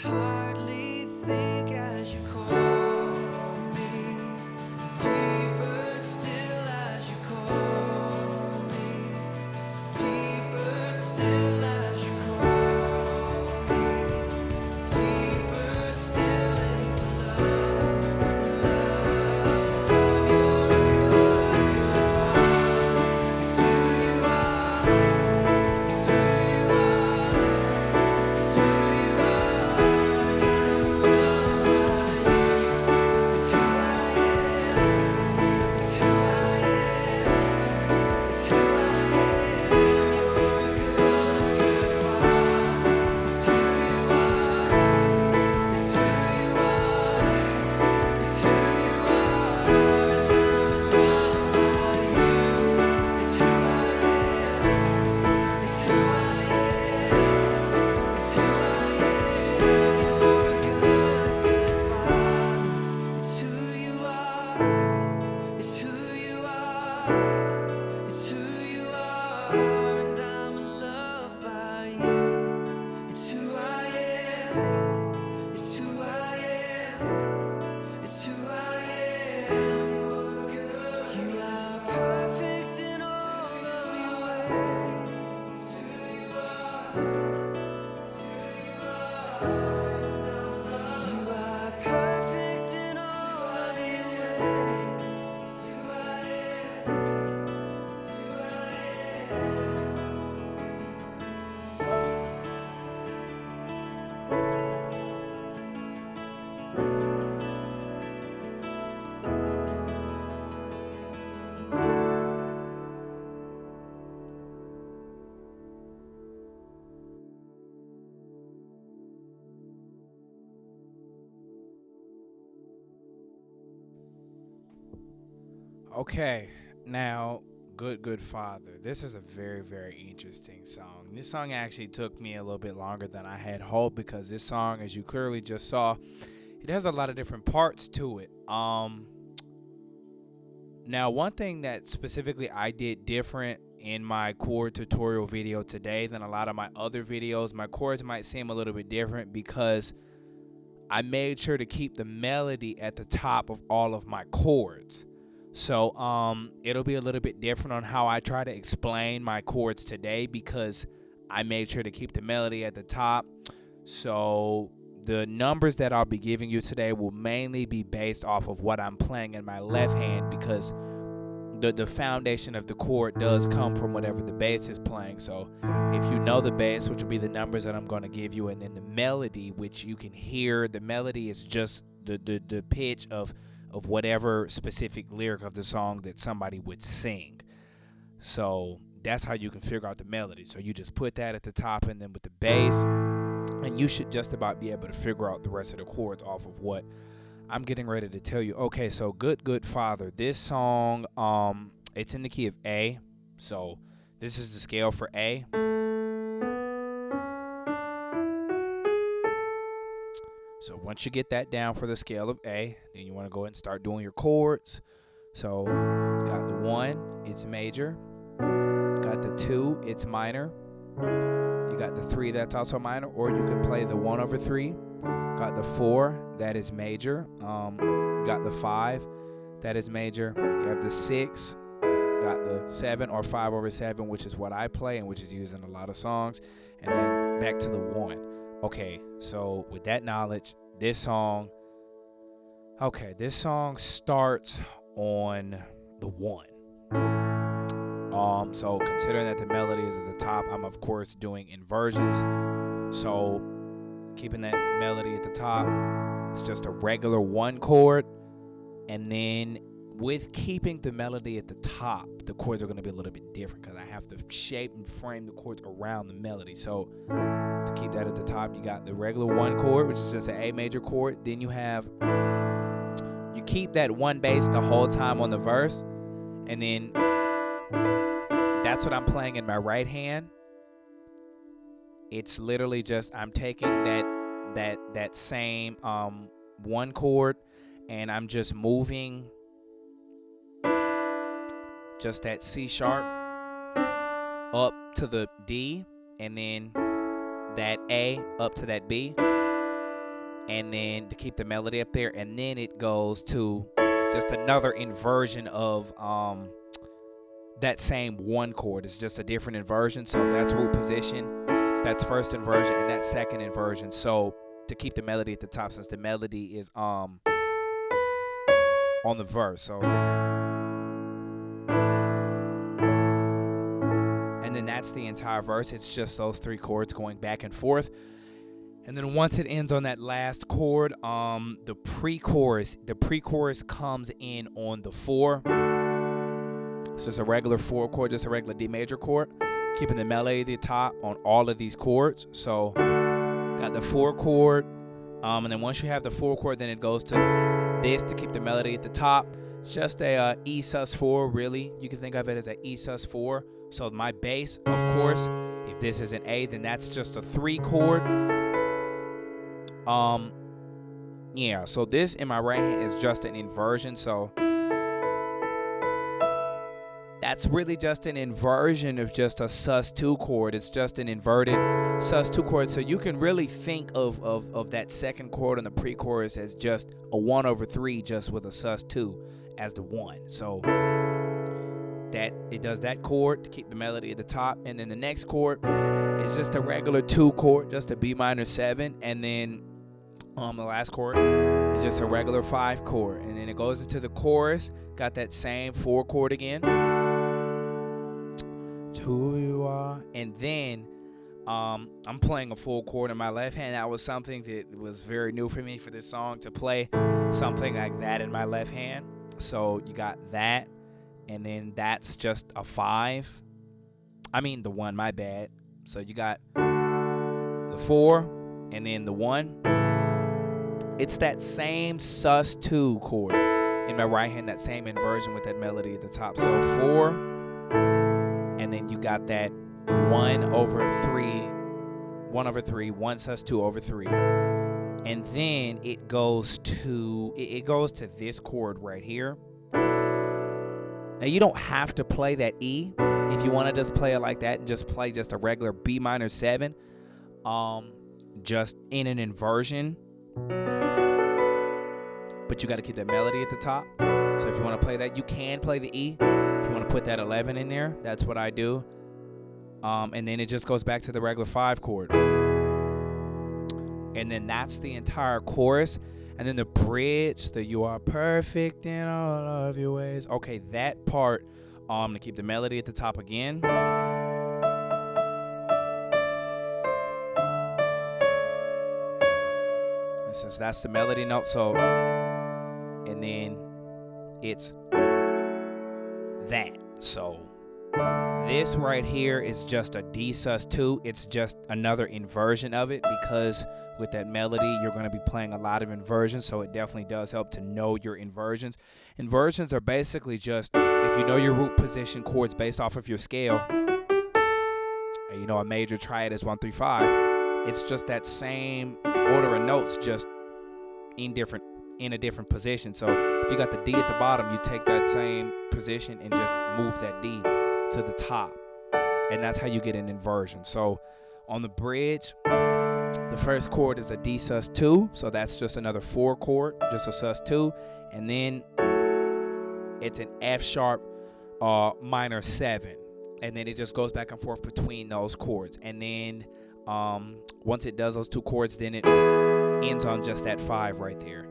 hardly think as you call me, deeper still as you call me, deeper still as you call me, deeper still into love, love, you're a good, good father. It's who you are, it's who you are, it's who you are. Okay, now, good Father. This is a very, very interesting song. This song actually took me a little bit longer than I had hoped because this song, as you clearly just saw, it has a lot of different parts to it. Now, one thing that specifically I did different in my chord tutorial video today than a lot of my other videos, my chords might seem a little bit different because I made sure to keep the melody at the top of all of my chords. So it'll be a little bit different on how I try to explain my chords today because I made sure to keep the melody at the top. So the numbers that I'll be giving you today will mainly be based off of what I'm playing in my left hand because the foundation of the chord does come from whatever the bass is playing. So if you know the bass, which will be the numbers that I'm going to give you, and then the melody, which you can hear, the melody is just the pitch of whatever specific lyric of the song that somebody would sing. So that's how you can figure out the melody. So you just put that at the top and then with the bass, and you should just about be able to figure out the rest of the chords off of what I'm getting ready to tell you. Okay, so Good Father. This song, it's in the key of A. So this is the scale for A. So once you get that down for the scale of A, then you want to go ahead and start doing your chords. So you got the 1, it's major. You got the 2, it's minor. You got the 3, that's also minor, or you can play the 1/3. Got the 4, that is major. Got the 5, that is major. You have the 6, got the 7 or 5/7, which is what I play and which is used in a lot of songs. And then back to the 1. Okay, so with that knowledge, this song starts on the 1. So considering that the melody is at the top, I'm of course doing inversions. So keeping that melody at the top, it's just a regular 1 chord. And then with keeping the melody at the top, the chords are going to be a little bit different because I have to shape and frame the chords around the melody. So to keep that at the top, you got the regular 1 chord, which is just an A major chord. Then you keep that 1 bass the whole time on the verse, and then that's what I'm playing in my right hand. It's literally just I'm taking that same 1 chord, and I'm just moving just that C sharp up to the D, and then that A up to that B, and then to keep the melody up there, and then it goes to just another inversion of that same one chord. It's just a different inversion. So that's root position, that's first inversion, and that's second inversion. So to keep the melody at the top, since the melody is on the verse. So, and then that's the entire verse. It's just those 3 chords going back and forth. And then once it ends on that last chord, the pre-chorus comes in on the 4. It's just a regular 4 chord, just a regular D major chord, keeping the melody at the top on all of these chords. So got the 4 chord, and then once you have the 4 chord, then it goes to this to keep the melody at the top. It's just a E sus4, really. You can think of it as an E sus4. So my bass, of course, if this is an A, then that's just a 3 chord. Yeah, so this in my right hand is just an inversion, so that's really just an inversion of just a sus2 chord. It's just an inverted sus2 chord, so you can really think of that second chord on the pre-chorus as just a 1/3 just with a sus2 as the 1. So that it does that chord to keep the melody at the top, and then the next chord is just a regular 2 chord, just a B minor 7, and then the last chord is just a regular 5 chord, and then it goes into the chorus, got that same 4 chord again, to who you are, and then I'm playing a full chord in my left hand. That was something that was very new for me for this song, to play something like that in my left hand. So you got that, and then that's just a 5. I mean the 1, my bad. So you got the 4 and then the 1. It's that same sus2 chord in my right hand, that same inversion with that melody at the top. So 4, and then you got that 1/3, 1 sus2 over 3. And then it goes to this chord right here. Now you don't have to play that E. If you want to just play it like that and just play just a regular B minor 7, just in an inversion, but you got to keep that melody at the top. So if you want to play that, you can play the E. If you want to put that 11 in there, that's what I do. And then it just goes back to the regular 5 chord. And then that's the entire chorus. And then the bridge, the you are perfect in all of your ways. Okay, that part, to keep the melody at the top again. And since that's the melody note, so, and then it's that. So this right here is just a D sus2. It's just another inversion of it, because with that melody, you're going to be playing a lot of inversions, so it definitely does help to know your inversions. Inversions are basically just, if you know your root position chords based off of your scale, and you know a major triad is 1, 3, 5, it's just that same order of notes, just in a different position. So if you got the D at the bottom, you take that same position and just move that D to the top, and that's how you get an inversion. So on the bridge, the first chord is a D sus2, so that's just another 4 chord, just a sus2, and then it's an F sharp minor 7, and then it just goes back and forth between those chords. And then once it does those 2 chords, then it ends on just that 5 right there.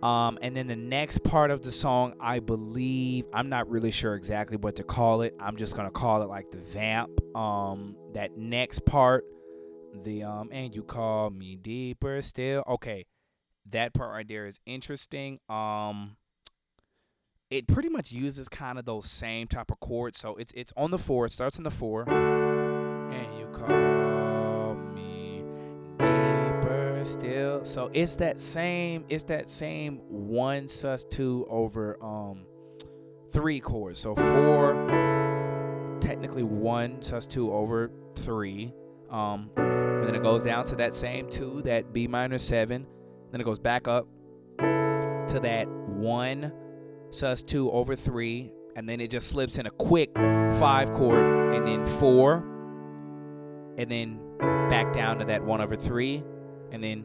And then the next part of the song, I believe, I'm not really sure exactly what to call it. I'm just going to call it like the vamp. That next part, the and you call me deeper still. Okay, that part right there is interesting. It pretty much uses kind of those same type of chords. So it's on the 4. It starts on the 4. And you call me deeper still. So it's that same 1 sus2 over 3 chords. So 4, technically 1 sus2 over 3. And then it goes down to that same 2, that B minor 7. Then it goes back up to that 1 sus2 over 3, and then it just slips in a quick 5 chord, and then 4, and then back down to that 1/3, and then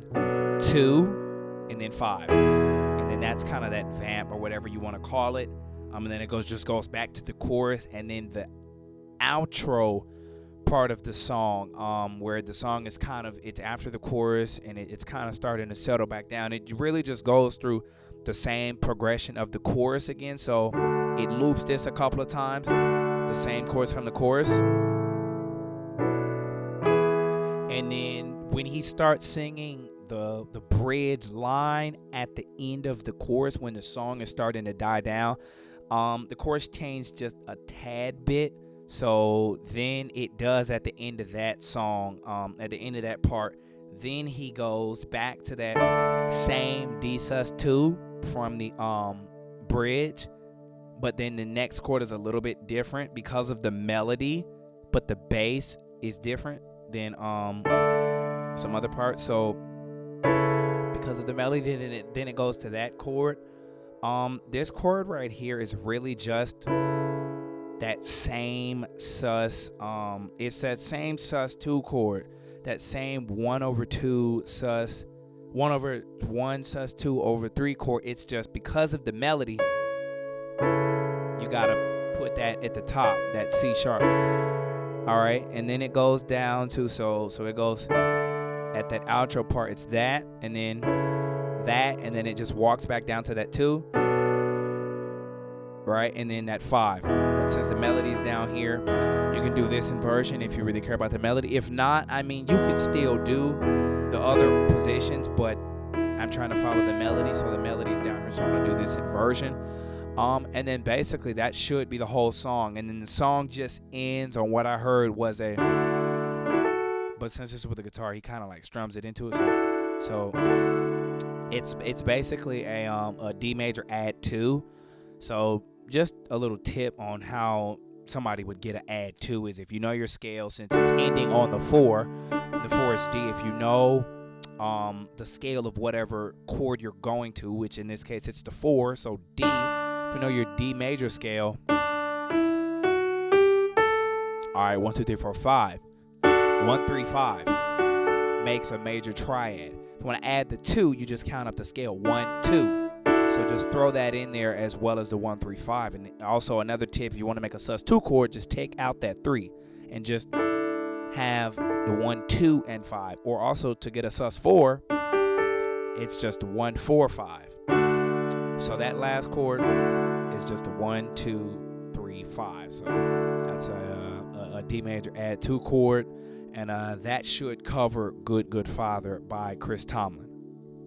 2, and then 5. And then that's kind of that vamp or whatever you want to call it. And then it goes back to the chorus, and then the outro part of the song, where the song is it's after the chorus, and it's kind of starting to settle back down. It really just goes through the same progression of the chorus again. So it loops this a couple of times, the same chorus from the chorus. And then when he starts singing the bridge line at the end of the chorus, when the song is starting to die down, the chorus changed just a tad bit. So then it does at the end of that song, at the end of that part, then he goes back to that same D sus2 from the bridge, but then the next chord is a little bit different because of the melody, but the bass is different than some other parts. So because of the melody, then it goes to that chord. This chord right here is really just that same sus. It's that same sus2 chord, that same 1/2 sus, 1/1 sus2 over 3 chord. It's just because of the melody, you gotta put that at the top, that C sharp. All right, and then it goes down to so it goes at that outro part. It's that, and then that, and then it just walks back down to that 2, right, and then that 5. But since the melody's down here, you can do this inversion if you really care about the melody. If not, I mean, you could still do the other positions, but I'm trying to follow the melody, so the melody's down here, so I'm gonna do this inversion. And then basically that should be the whole song, and then the song just ends on what I heard was but since this is with the guitar, he kind of like strums it into it, so it's basically a D major add 2. So just a little tip on how somebody would get an add 2 is, if you know your scale, since it's ending on the 4, the 4 is D. If you know the scale of whatever chord you're going to, which in this case it's the 4, so D. If you know your D major scale, all right, 1, 2, 3, 4, 5. 1, 3, 5 makes a major triad. If you want to add the 2, you just count up the scale 1, 2. So just throw that in there as well as the 1, 3, 5. And also another tip, if you want to make a sus2 chord, just take out that 3 and just have the 1, 2, and 5. Or also to get a sus4, it's just 1, 4, 5. So that last chord is just a 1, 2, 3, 5. So that's a D major add 2 chord, and that should cover Good Good Father by Chris Tomlin.